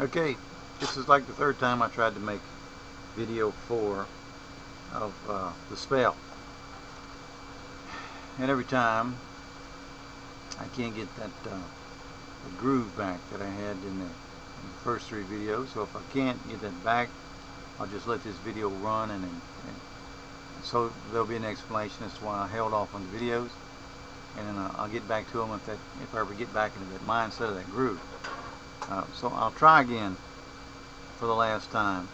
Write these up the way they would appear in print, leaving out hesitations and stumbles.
Okay, this is like the third time I tried to make video 4 of the spell, and every time I can't get that the groove back that I had in the first 3 videos. So if I can't get that back, I'll just let this video run, and so there'll be an explanation as to why I held off on the videos, and then I'll get back to them if I ever get back into that mindset of that groove. So I'll try again for the last time,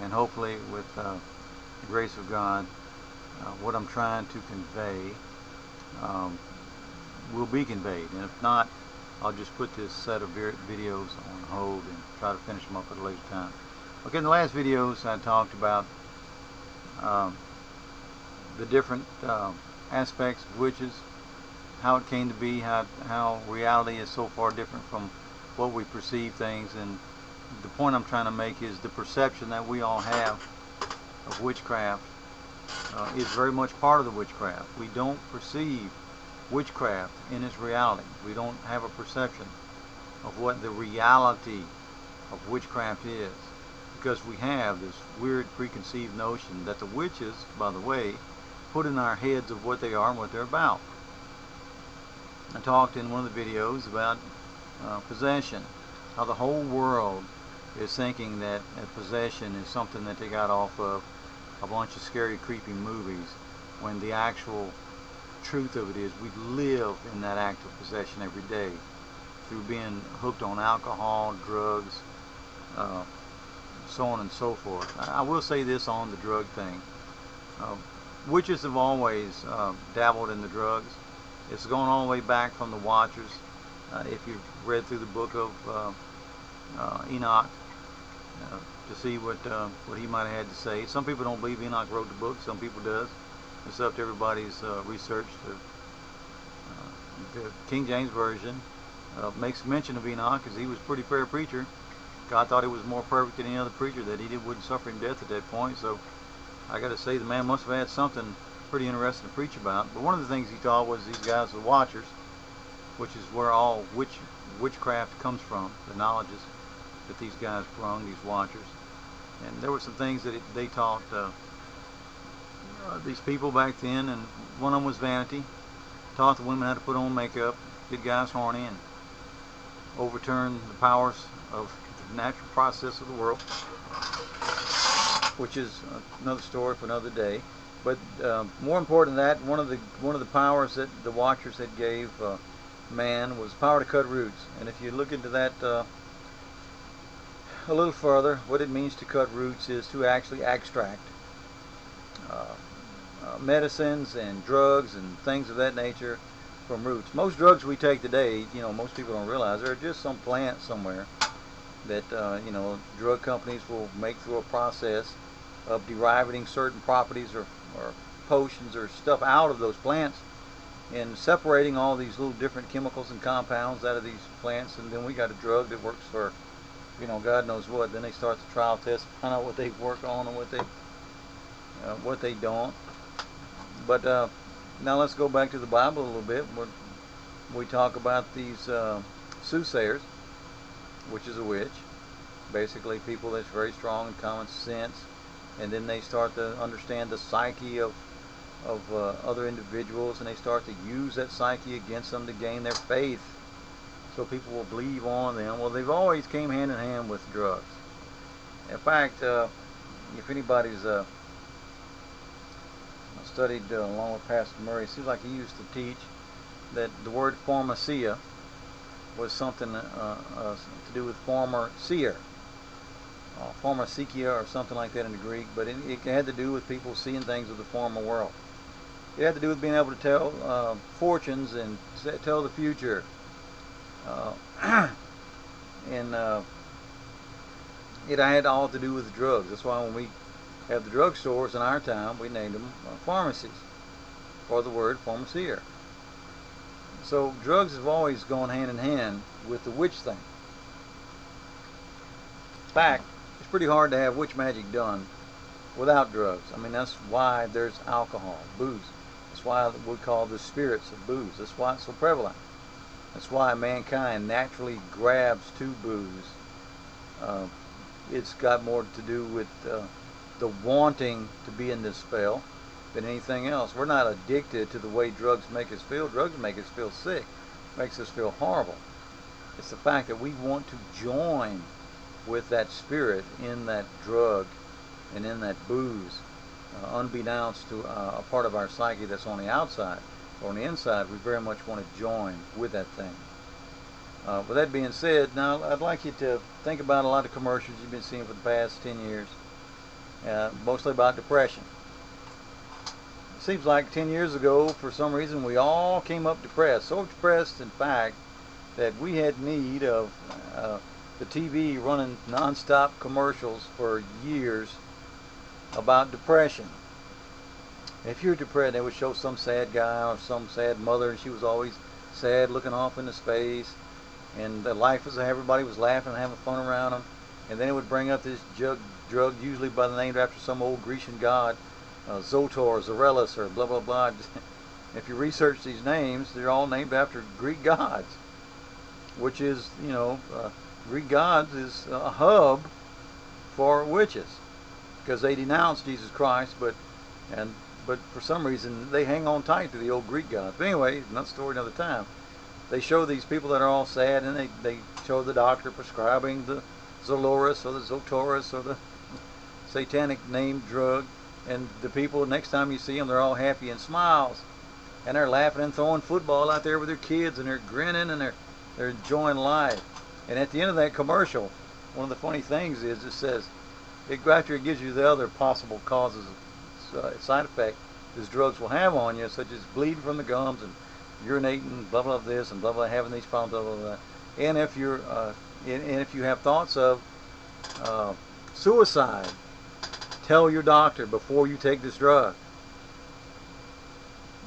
and hopefully with the grace of God, what I'm trying to convey will be conveyed, and if not, I'll just put this set of videos on hold and try to finish them up at a later time. Okay, in the last videos I talked about the different aspects of witches, how it came to be, how reality is so far different from what we perceive things, and the point I'm trying to make is the perception that we all have of witchcraft is very much part of the witchcraft. We don't perceive witchcraft in its reality. We don't have a perception of what the reality of witchcraft is, because we have this weird preconceived notion that the witches, by the way, put in our heads of what they are and what they're about. I talked in one of the videos about possession, how the whole world is thinking that possession is something that they got off of a bunch of scary, creepy movies, when the actual truth of it is we live in that act of possession every day through being hooked on alcohol, drugs, so on and so forth. I will say this on the drug thing. Witches have always dabbled in the drugs. It's going all the way back from the Watchers. If you've read through the book of Enoch, to see what he might have had to say. Some people don't believe Enoch wrote the book. Some people does. It's up to everybody's research. The King James Version makes mention of Enoch because he was a pretty fair preacher. God thought he was more perfect than any other preacher, that he wouldn't suffer him death at that point. So I got to say, the man must have had something pretty interesting to preach about. But one of the things he taught was these guys, the Watchers, which is where all witchcraft comes from, the knowledges that these guys brung, these Watchers. And there were some things that they taught these people back then, and one of them was vanity. Taught the women how to put on makeup, get guys horny, and overturn the powers of the natural process of the world, which is another story for another day. But more important than that, one of the powers that the Watchers had gave man was power to cut roots. And if you look into that a little further, what it means to cut roots is to actually extract medicines and drugs and things of that nature from roots. Most drugs we take today, most people don't realize they're just some plant somewhere that drug companies will make through a process of deriving certain properties or potions or stuff out of those plants, and separating all these little different chemicals and compounds out of these plants, and then we got a drug that works for God knows what. Then they start the trial test, find out what they work on and what they don't. But now let's go back to the Bible a little bit. We talk about these soothsayers, which is a witch. Basically people that's very strong in common sense, and then they start to understand the psyche of other individuals, and they start to use that psyche against them to gain their faith, so people will believe on them. Well, they've always came hand in hand with drugs. In fact, if anybody's studied along with Pastor Murray, it seems like he used to teach that the word pharmacia was something to do with former seer, pharmakeia or something like that in the Greek, but it had to do with people seeing things of the former world. It had to do with being able to tell fortunes and tell the future. And it had all to do with drugs. That's why when we have the drugstores in our time, we named them pharmacies, or the word pharmacia. So drugs have always gone hand in hand with the witch thing. In fact, it's pretty hard to have witch magic done without drugs. I mean, that's why there's alcohol, booze. That's why we call the spirits of booze. That's why it's so prevalent. That's why mankind naturally grabs to booze Uh, it's got more to do with the wanting to be in this spell than anything else. We're not addicted to the way drugs make us feel. Drugs make us feel sick, makes us feel horrible. It's the fact that we want to join with that spirit in that drug and in that booze, unbeknownst to a part of our psyche that's on the outside. But on the inside, we very much want to join with that thing. With that being said, now I'd like you to think about a lot of commercials you've been seeing for the past 10 years, mostly about depression. It seems like 10 years ago, for some reason, we all came up depressed. So depressed, in fact, that we had need of the TV running non-stop commercials for years about depression. If you're depressed, they would show some sad guy or some sad mother, and she was always sad, looking off into space. And the life was, everybody was laughing and having fun around them. And then it would bring up this drug, usually by the name after some old Grecian god, Zotor, Zarellas, or blah, blah, blah. If you research these names, they're all named after Greek gods, which is, Greek gods is a hub for witches, because they denounce Jesus Christ, but for some reason they hang on tight to the old Greek gods. But anyway, another story another time. They show these people that are all sad, and they show the doctor prescribing the Zoloris or the Zotoris or the satanic named drug, and the people, next time you see them, they're all happy and smiles, and they're laughing and throwing football out there with their kids, and they're grinning, and they're enjoying life. And at the end of that commercial, one of the funny things is it says, after it gives you the other possible causes of side effect these drugs will have on you, such as bleeding from the gums and urinating, blah blah this and blah blah, having these problems, blah blah blah. And if you're and if you have thoughts of suicide, tell your doctor before you take this drug.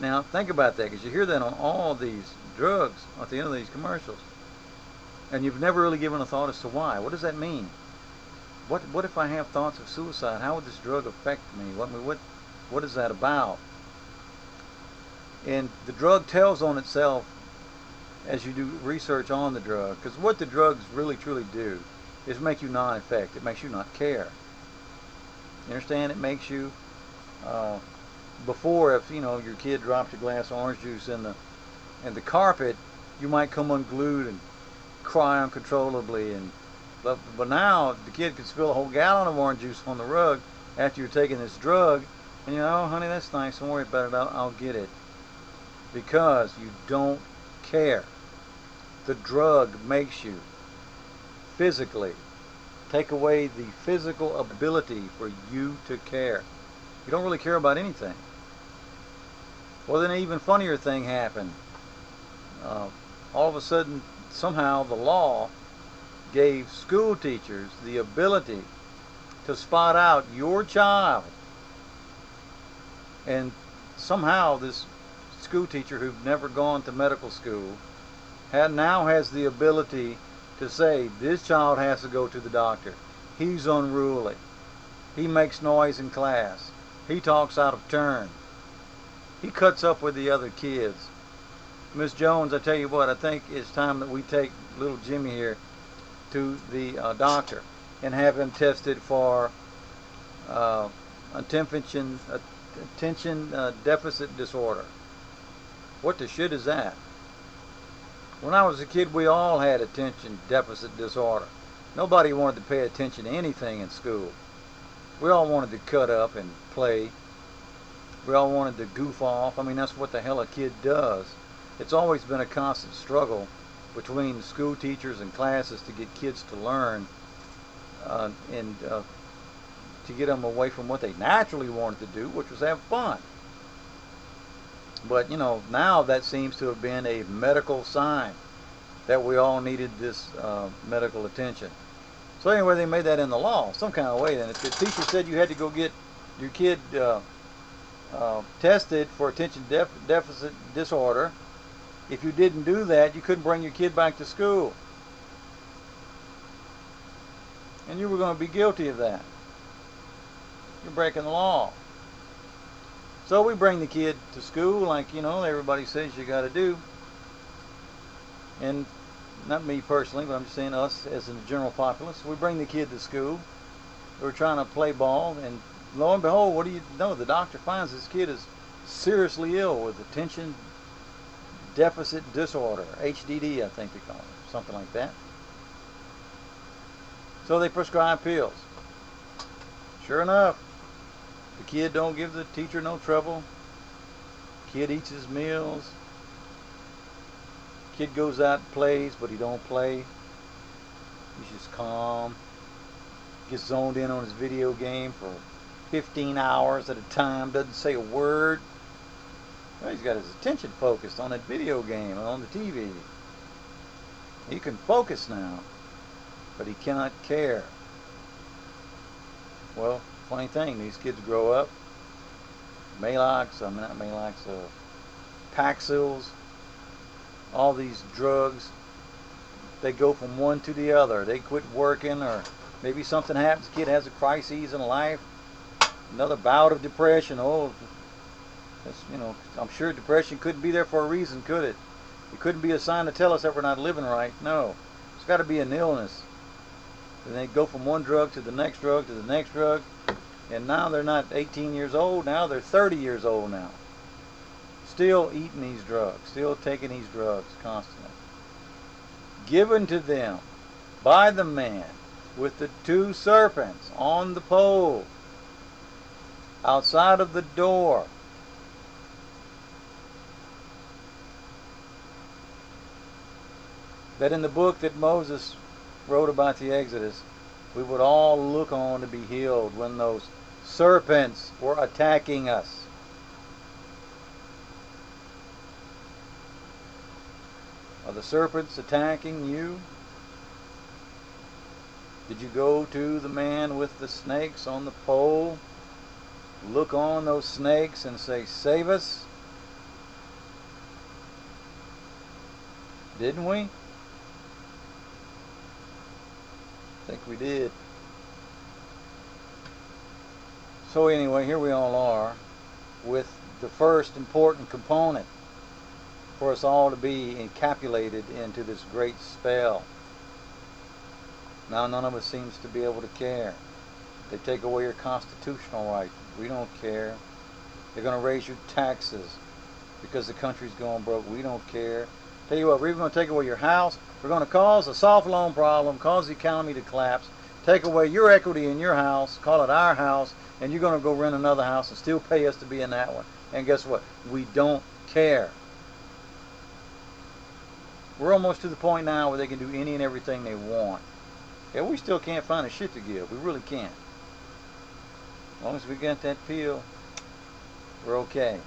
Now think about that, because you hear that on all these drugs at the end of these commercials, and you've never really given a thought as to why. What does that mean? What if I have thoughts of suicide? How would this drug affect me? What is that about? And the drug tells on itself as you do research on the drug, because what the drugs really truly do is make you non-affect. It makes you not care. You understand? It makes you before, if your kid dropped a glass of orange juice in the carpet, you might come unglued and cry uncontrollably, but now the kid could spill a whole gallon of orange juice on the rug after you're taking this drug, and oh honey, that's nice, don't worry about it, I'll get it. Because you don't care. The drug makes you physically take away the physical ability for you to care. You don't really care about anything. Well, then an even funnier thing happened. All of a sudden, somehow the law gave school teachers the ability to spot out your child. And somehow this school teacher who'd never gone to medical school now has the ability to say, this child has to go to the doctor. He's unruly. He makes noise in class. He talks out of turn. He cuts up with the other kids. Miss Jones, I tell you what, I think it's time that we take little Jimmy here to the doctor and have him tested for attention deficit disorder. What the shit is that? When I was a kid, we all had attention deficit disorder. Nobody wanted to pay attention to anything in school. We all wanted to cut up and play. We all wanted to goof off. I mean, that's what the hell a kid does. It's always been a constant struggle between school teachers and classes to get kids to learn and to get them away from what they naturally wanted to do, which was have fun. But now that seems to have been a medical sign that we all needed this medical attention. So anyway, they made that in the law some kind of way. Then if the teacher said you had to go get your kid tested for attention deficit disorder, if you didn't do that, you couldn't bring your kid back to school, and you were going to be guilty of that. You're breaking the law. So we bring the kid to school like everybody says you got to do, and not me personally, but I'm just saying us as in the general populace, we bring the kid to school. We're trying to play ball, and lo and behold, what do you know? The doctor finds this kid is seriously ill with attention deficit disorder, HDD, I think they call it, something like that. So they prescribe pills. Sure enough, the kid don't give the teacher no trouble. Kid eats his meals. Kid goes out and plays, but he don't play. He's just calm. Gets zoned in on his video game for 15 hours at a time. Doesn't say a word. Well, he's got his attention focused on that video game and on the TV. He can focus now, but he cannot care. Well, funny thing, these kids grow up. Paxils, all these drugs, they go from one to the other. They quit working, or maybe something happens, the kid has a crisis in life, another bout of depression. Oh, that's, you know, I'm sure depression couldn't be there for a reason, could it? It couldn't be a sign to tell us that we're not living right. No, it's got to be an illness. And they go from one drug to the next drug to the next drug, and now they're not 18 years old, now they're 30 years old now. Still eating these drugs, still taking these drugs constantly. Given to them by the man with the two serpents on the pole outside of the door. That in the book that Moses wrote about the Exodus, we would all look on to be healed when those serpents were attacking us. Are the serpents attacking you? Did you go to the man with the snakes on the pole, look on those snakes and say, "Save us"? Didn't we? I think we did. So anyway, here we all are with the first important component for us all to be encapsulated into this great spell. Now none of us seems to be able to care. They take away your constitutional right. We don't care. They're going to raise your taxes because the country's going broke. We don't care. Tell you what, we're even going to take away your house. We're going to cause a soft loan problem, cause the economy to collapse, take away your equity in your house, call it our house, and you're going to go rent another house and still pay us to be in that one. And guess what? We don't care. We're almost to the point now where they can do any and everything they want. Yeah, we still can't find a shit to give. We really can't. As long as we get that pill, we're okay.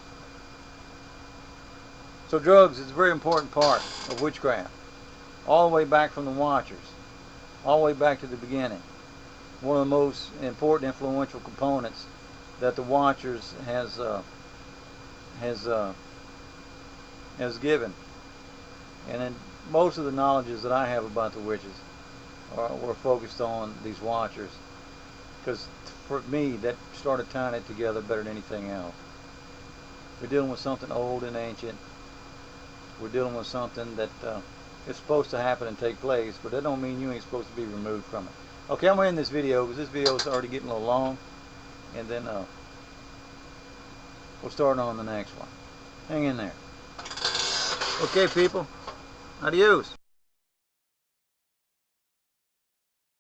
So drugs is a very important part of witchcraft. All the way back from the Watchers. All the way back to the beginning. One of the most important influential components that the Watchers has given. And then most of the knowledges that I have about the witches were focused on these Watchers. Because for me, that started tying it together better than anything else. We're dealing with something old and ancient. We're dealing with something that is supposed to happen and take place, but that don't mean you ain't supposed to be removed from it. Okay, I'm going to end this video because this video is already getting a little long, and then we'll start on the next one. Hang in there. Okay, people. Adios.